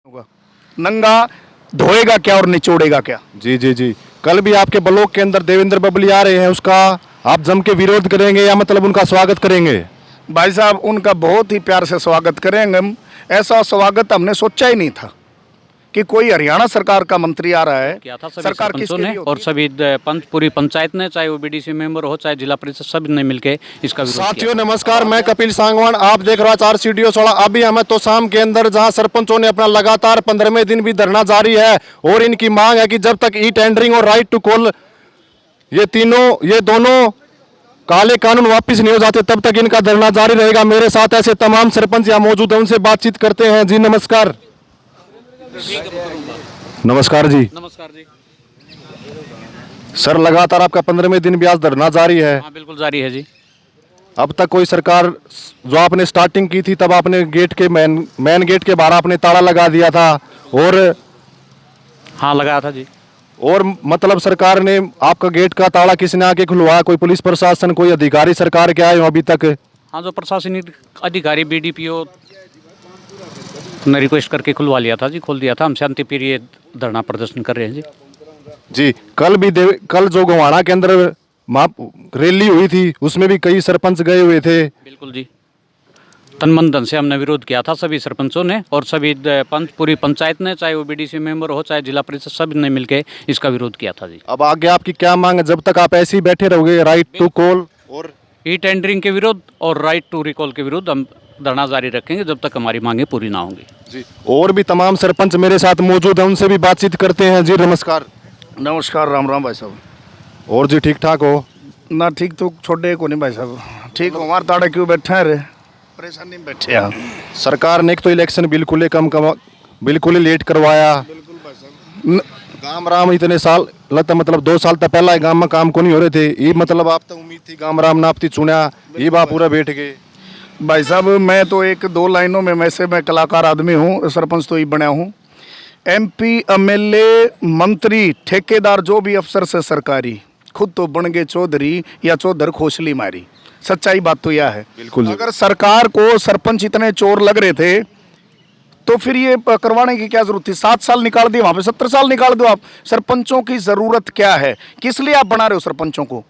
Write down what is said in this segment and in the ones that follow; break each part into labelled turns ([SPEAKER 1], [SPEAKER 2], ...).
[SPEAKER 1] होगा। नंगा धोएगा क्या और निचोड़ेगा क्या।
[SPEAKER 2] जी जी जी। कल भी आपके ब्लॉक के अंदर देवेंद्र बबली आ रहे हैं, उसका आप जम के विरोध करेंगे या मतलब उनका स्वागत करेंगे?
[SPEAKER 1] भाई साहब उनका बहुत ही प्यार से स्वागत करेंगे हम। ऐसा स्वागत हमने सोचा ही नहीं था कि कोई हरियाणा सरकार का मंत्री आ रहा है।
[SPEAKER 3] किया था सभी
[SPEAKER 1] सरकार
[SPEAKER 3] सरपंचों
[SPEAKER 1] किसके
[SPEAKER 3] ने
[SPEAKER 1] लिए होती
[SPEAKER 3] और
[SPEAKER 1] है?
[SPEAKER 3] सभी पूरी पंचायत ने, चाहे वो बीडीसी मेंबर हो चाहे जिला परिषद, सभी ने मिलकर इसका विरोध किया।
[SPEAKER 2] साथियों नमस्कार, मैं कपिल सांगवान, आप देख रहे हो 4 सीडीओ सोड़ा। अभी हमें तो शाम के अंदर जहां सरपंचों ने अपना लगातार 15वें दिन भी धरना जारी है और इनकी मांग है कि जब तक ई टेंडरिंग और राइट टू कॉल ये दोनों काले कानून वापस नहीं हो जाते तब तक इनका धरना जारी रहेगा। मेरे साथ ऐसे तमाम सरपंच यहाँ मौजूद हैं, उनसे बातचीत करते हैं। जी नमस्कार। नमस्कार जी।
[SPEAKER 3] नमस्कार जी।
[SPEAKER 2] सर, लगातार आपका 15वें दिन भी आज धरना जारी है।
[SPEAKER 3] हाँ बिल्कुल जारी है जी।
[SPEAKER 2] अब तक कोई सरकार, जो आपने स्टार्टिंग की थी तब आपने गेट के मेन गेट के बाहर आपने ताला लगा दिया था और
[SPEAKER 3] हाँ लगाया था जी।
[SPEAKER 2] मतलब सरकार ने आपका गेट का ताला किसने आके खुलवाया? कोई पुलिस प्रशासन, कोई अधिकारी सरकार के आए हो अभी तक?
[SPEAKER 3] हाँ जो प्रशासनिक अधिकारी बीडीपीओ ने रिक्वेस्ट करके खुलवा लिया था जी, खोल दिया था। हम शांति प्रिय धरना प्रदर्शन कर रहे हैं जी।
[SPEAKER 2] जी, कल जो गोवाना के अंदर रैली हुई थी उसमें भी कई सरपंच गए हुए थे।
[SPEAKER 3] बिल्कुल जी, तन मन धन से हमने विरोध किया था सभी सरपंचों ने और सभी पूरी पंचायत ने, चाहे वो बीडीसी मेंबर हो चाहे जिला परिषद, सभी ने मिलकर इसका विरोध किया था जी।
[SPEAKER 2] अब आगे आपकी क्या मांग है? जब तक आप ऐसे ही बैठे रहोगे राइट टू कॉल और
[SPEAKER 3] ई टेंडरिंग के विरोध और राइट टू रिकॉल के विरुद्ध हम धरना जारी रखेंगे जब तक हमारी मांगे पूरी ना होंगी
[SPEAKER 2] जी। और भी तमाम सरपंच मेरे साथ मौजूद हैं, उनसे भी बातचीत करते हैं। जी नमस्कार।
[SPEAKER 1] नमस्कार, राम राम भाई साहब।
[SPEAKER 2] और जी ठीक ठाक हो?
[SPEAKER 1] ना ठीक तो छोड़े को नहीं भाई साहब, ठीक हो। हमारे ताड़े क्यों बैठे हैं रे, परेशानी में बैठे हैं।
[SPEAKER 2] सरकार ने एक तो इलेक्शन बिल्कुल ही लेट करवाया।
[SPEAKER 1] बिल्कुल भाई साहब।
[SPEAKER 2] गाम राम इतने साल लगता, मतलब 2 साल तक पहला गांव में काम को नहीं हो रहे थे। ये मतलब आप तो उम्मीद थी गाम राम नापती चुना, ये बात पूरा बैठ गए।
[SPEAKER 1] भाई साहब मैं तो 1-2 लाइनों में, वैसे मैं कलाकार आदमी हूँ, सरपंच तो ही बना हूँ। एमपी, एमएलए, मंत्री, ठेकेदार, जो भी अफसर से सरकारी, खुद तो बन गए चौधरी या चौधर खोसली मारी। सच्चाई बात तो यह है।
[SPEAKER 2] बिल्कुल।
[SPEAKER 1] अगर सरकार को सरपंच इतने चोर लग रहे थे तो फिर ये करवाने की क्या जरूरत थी? 7 साल निकाल दिए, वहां पे 17 साल निकाल दो आप। सरपंचों की जरूरत क्या है? किस लिए आप बना रहे हो सरपंचों को?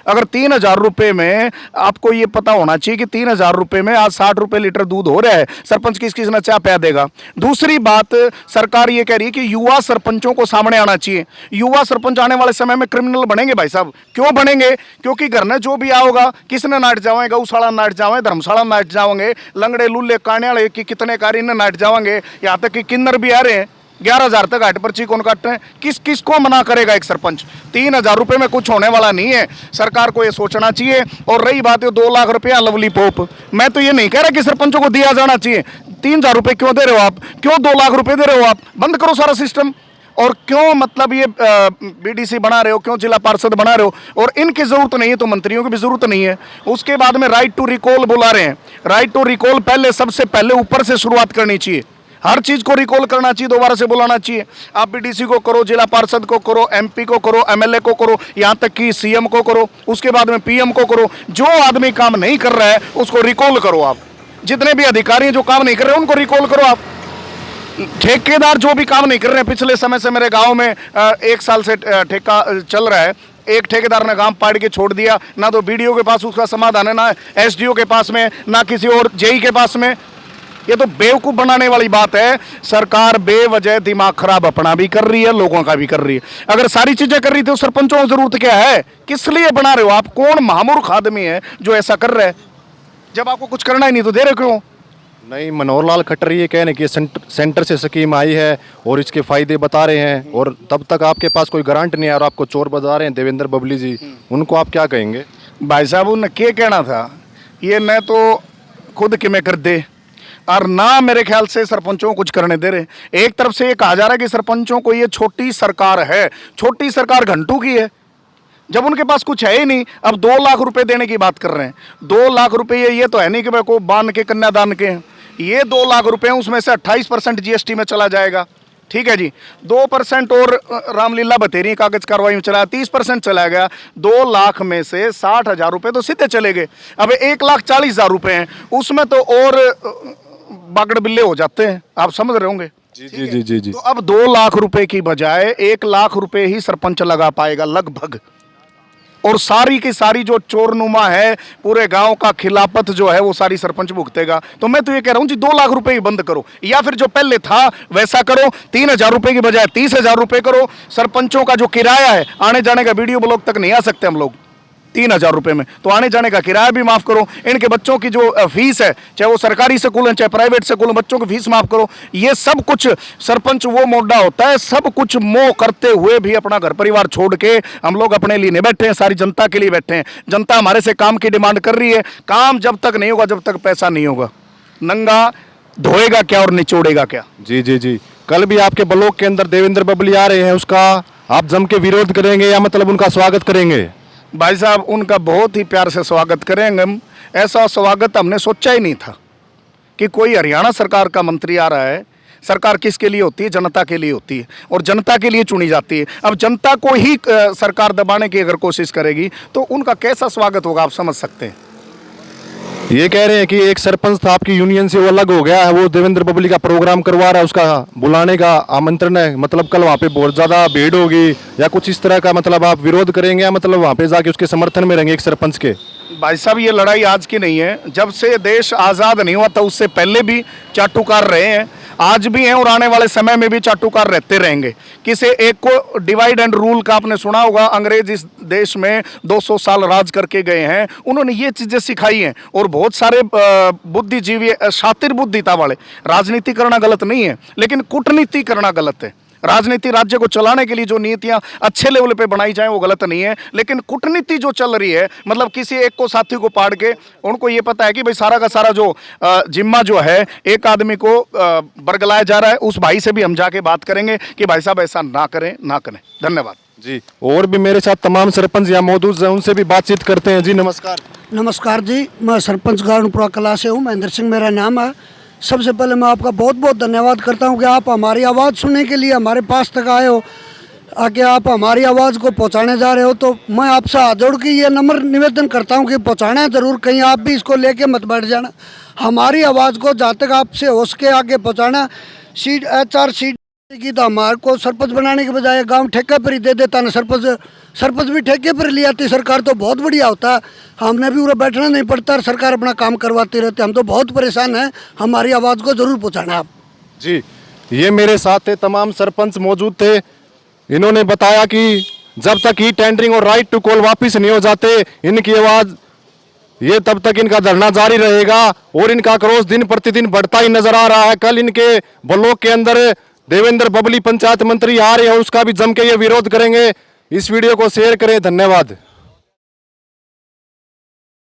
[SPEAKER 1] अगर 3,000 रुपये में, आपको ये पता होना चाहिए कि 3,000 रुपये में आज 60 रुपये लीटर दूध हो रहा है। सरपंच किस किस ने चाय पिया देगा? दूसरी बात, सरकार ये कह रही है कि युवा सरपंचों को सामने आना चाहिए। युवा सरपंच आने वाले समय में क्रिमिनल बनेंगे भाई साहब। क्यों बनेंगे? क्योंकि घर में जो भी आओगा, किसने नाट जाओगे? गौशाला नाट जाओगे, धर्मशाला नाट जाओगे, लंगड़े लुल्ले काने की कितने कार्य नाट जाओगे, यहाँ तक कि किन्नर भी आ रहे हैं। 11,000 तक घाट पर्ची कौन काटते हैं? किस को मना करेगा एक सरपंच? 3,000 रुपये में कुछ होने वाला नहीं है। सरकार को ये सोचना चाहिए। और रही बात है 2 लाख रुपया लवली पोप, मैं तो ये नहीं कह रहा कि सरपंचों को दिया जाना चाहिए। 3,000 रुपये क्यों दे रहे हो आप? क्यों 2 लाख रुपये दे रहे हो आप? बंद करो सारा सिस्टम। और क्यों मतलब ये बीडीसी बना रहे हो? क्यों जिला पार्षद बना रहे हो? और इनकी जरूरत नहीं है तो मंत्रियों की भी जरूरत नहीं है। उसके बाद में राइट टू रिकॉल बुला रहे हैं। राइट टू रिकॉल पहले, सबसे पहले ऊपर से शुरुआत करनी चाहिए। हर चीज को रिकॉल करना चाहिए, दोबारा से बुलाना चाहिए। आप बीडीसी को करो, जिला पार्षद को करो, एमपी को करो, एमएलए को करो, यहां तक कि सीएम को करो, उसके बाद में पीएम को करो। जो आदमी काम नहीं कर रहा है उसको रिकॉल करो आप। जितने भी अधिकारी जो काम नहीं कर रहे उनको रिकॉल करो आप। ठेकेदार जो भी काम नहीं कर रहे हैं, पिछले समय से मेरे गाँव में 1 साल से ठेका चल रहा है। एक ठेकेदार ने काम पाड़ के छोड़ दिया, ना तो बीडीओ के पास उसका समाधान है, ना एसडीओ के पास में, ना किसी और जेई के पास में। ये तो बेवकूफ़ बनाने वाली बात है। सरकार बेवजह दिमाग खराब अपना भी कर रही है, लोगों का भी कर रही है। अगर सारी चीजें कर रही थी तो सरपंचों को जरूरत क्या है? किस लिए बना रहे हो आप? कौन महामूर्ख आदमी है जो ऐसा कर रहा है? जब आपको कुछ करना ही नहीं तो दे रहे क्यों?
[SPEAKER 2] नहीं, मनोहर लाल खट्टर ये कहने कि सेंटर से स्कीम आई है और इसके फायदे बता रहे हैं और तब तक आपके पास कोई गारंट नहीं है और आपको चोर बता रहे हैं देवेंद्र बबली जी। उनको आप क्या कहेंगे?
[SPEAKER 1] भाई साहब उन्हें क्या कहना था? ये न तो खुद कि मैं कर दे और ना मेरे ख्याल से सरपंचों को कुछ करने दे रहे। एक तरफ से ये कहा जा रहा है कि सरपंचों को ये छोटी सरकार है। छोटी सरकार घंटों की है जब उनके पास कुछ है ही नहीं। अब 2 लाख रुपए देने की बात कर रहे हैं। 2 लाख रुपये ये तो है नहीं कि मैं को बांध के कन्यादान के हैं। ये 2 लाख रुपए उसमें से 28% जीएसटी में चला जाएगा। ठीक है जी, 2% और रामलीला बतेरी कागज कार्रवाई में चला, 30% चला गया। 2 लाख में से 60,000 रुपये तो सीधे चले गए। अब 1,40,000 रुपये हैं, उसमें तो और बागड़ बिल्ले हो जाते हैं। आप समझ रहे होंगे।
[SPEAKER 2] जी जी जी जी जी
[SPEAKER 1] तो अब 2 लाख रुपए की बजाय 1 लाख रुपए ही सरपंच लगा पाएगा लगभग, और सारी की सारी जो चोरनुमा है पूरे गांव का खिलाफत जो है वो सारी सरपंच भुगतेगा। तो मैं तो ये कह रहा हूं जी 2 लाख रुपए ही बंद करो, या फिर जो पहले था वैसा करो, 3,000 रुपए की बजाय 30,000 रुपए करो। सरपंचों का जो किराया है, आने जाने का, वीडियो ब्लॉग तक नहीं आ सकते हम लोग 3,000 रुपए में, तो आने जाने का किराया भी माफ करो। इनके बच्चों की जो फीस है, चाहे वो सरकारी स्कूल है चाहे प्राइवेट स्कूल है, बच्चों की फीस माफ करो। ये सब कुछ सरपंच वो मोड़ा होता है, सब कुछ मोह करते हुए भी अपना घर परिवार छोड़ के हम लोग अपने लिए नहीं बैठे हैं, सारी जनता के लिए बैठे हैं। जनता हमारे से काम की डिमांड कर रही है, काम जब तक नहीं होगा, जब तक पैसा नहीं होगा, नंगा धोएगा क्या और निचोड़ेगा क्या।
[SPEAKER 2] जी जी जी। कल भी आपके ब्लॉक के अंदर देवेंद्र बबली आ रहे हैं, उसका आप जम के विरोध करेंगे या मतलब उनका स्वागत करेंगे?
[SPEAKER 1] भाई साहब, उनका बहुत ही प्यार से स्वागत करेंगे हम। ऐसा स्वागत हमने सोचा ही नहीं था कि कोई हरियाणा सरकार का मंत्री आ रहा है। सरकार किसके लिए होती है? जनता के लिए होती है, और जनता के लिए चुनी जाती है। अब जनता को ही सरकार दबाने की अगर कोशिश करेगी तो उनका कैसा स्वागत होगा, आप समझ सकते हैं।
[SPEAKER 2] ये कह रहे हैं कि एक सरपंच था आपकी यूनियन से, वो अलग हो गया है, वो देवेंद्र बबली का प्रोग्राम करवा रहा है, उसका बुलाने का आमंत्रण है, मतलब कल वहाँ पे बहुत ज़्यादा भीड़ होगी या कुछ इस तरह का, मतलब आप विरोध करेंगे या मतलब वहाँ पे जाके उसके समर्थन में रहेंगे एक सरपंच के?
[SPEAKER 1] भाई साहब, ये लड़ाई आज की नहीं है, जब से देश आज़ाद नहीं हुआ था उससे पहले भी चाटुकार रहे हैं, आज भी हैं, और आने वाले समय में भी चाटुकार रहते रहेंगे। किसी एक को डिवाइड एंड रूल का आपने सुना होगा, अंग्रेज इस देश में 200 साल राज करके गए हैं, उन्होंने ये चीज़ें सिखाई हैं। और बहुत सारे बुद्धिजीवी, शातिर बुद्धिता वाले, राजनीति करना गलत नहीं है, लेकिन कूटनीति करना गलत है। राजनीति राज्य को चलाने के लिए जो नीतियां अच्छे लेवल पे बनाई जाएं वो गलत नहीं है, लेकिन कूटनीति जो चल रही है, मतलब किसी एक को साथी को पाड़ के, उनको ये पता है कि भाई सारा का सारा जो जिम्मा जो है एक आदमी को बरगलाया जा रहा है। उस भाई से भी हम जाके बात करेंगे कि भाई साहब ऐसा ना करें, ना करें। धन्यवाद
[SPEAKER 2] जी। और भी मेरे साथ तमाम सरपंच यहाँ मौजूद हैं, उनसे भी बातचीत करते हैं। जी नमस्कार।
[SPEAKER 4] नमस्कार जी, मैं सरपंच गारणपुरा कला से हूँ, महेंद्र सिंह मेरा नाम है। सबसे पहले मैं आपका बहुत बहुत धन्यवाद करता हूँ कि आप हमारी आवाज़ सुनने के लिए हमारे पास तक आए हो, आके आप हमारी आवाज़ को पहुँचाने जा रहे हो। तो मैं आपसे हाथ जोड़ के ये नम्र निवेदन करता हूँ कि पहुँचाना ज़रूर, कहीं आप भी इसको लेके मत बैठ जाना। हमारी आवाज़ को जहाँ तक आपसे हो सके आगे पहुँचाना। सीट HR सीट की तो हमारे को सरपंच बनाने के बजाय गांव ठेके पर ही दे देता ना, सरपंच भी ठेके पर ले आती सरकार तो बहुत बढ़िया होता है। हमने भी पूरा बैठना नहीं पड़ता और सरकार अपना काम करवाती रहती। हम तो बहुत परेशान हैं, हमारी आवाज़ को ज़रूर पहुँचाना आप।
[SPEAKER 2] जी, ये मेरे साथ थे, तमाम सरपंच मौजूद थे। इन्होंने बताया कि जब तक ई टेंडरिंग और राइट टू कॉल वापस नहीं हो जाते, इनकी आवाज़ ये तब तक इनका धरना जारी रहेगा और इनका आक्रोश दिन प्रतिदिन बढ़ता ही नजर आ रहा है। कल इनके ब्लॉक के अंदर देवेंद्र बबली पंचायत मंत्री आ रहे हैं, उसका भी जम के ये विरोध करेंगे। इस वीडियो को शेयर करें। धन्यवाद।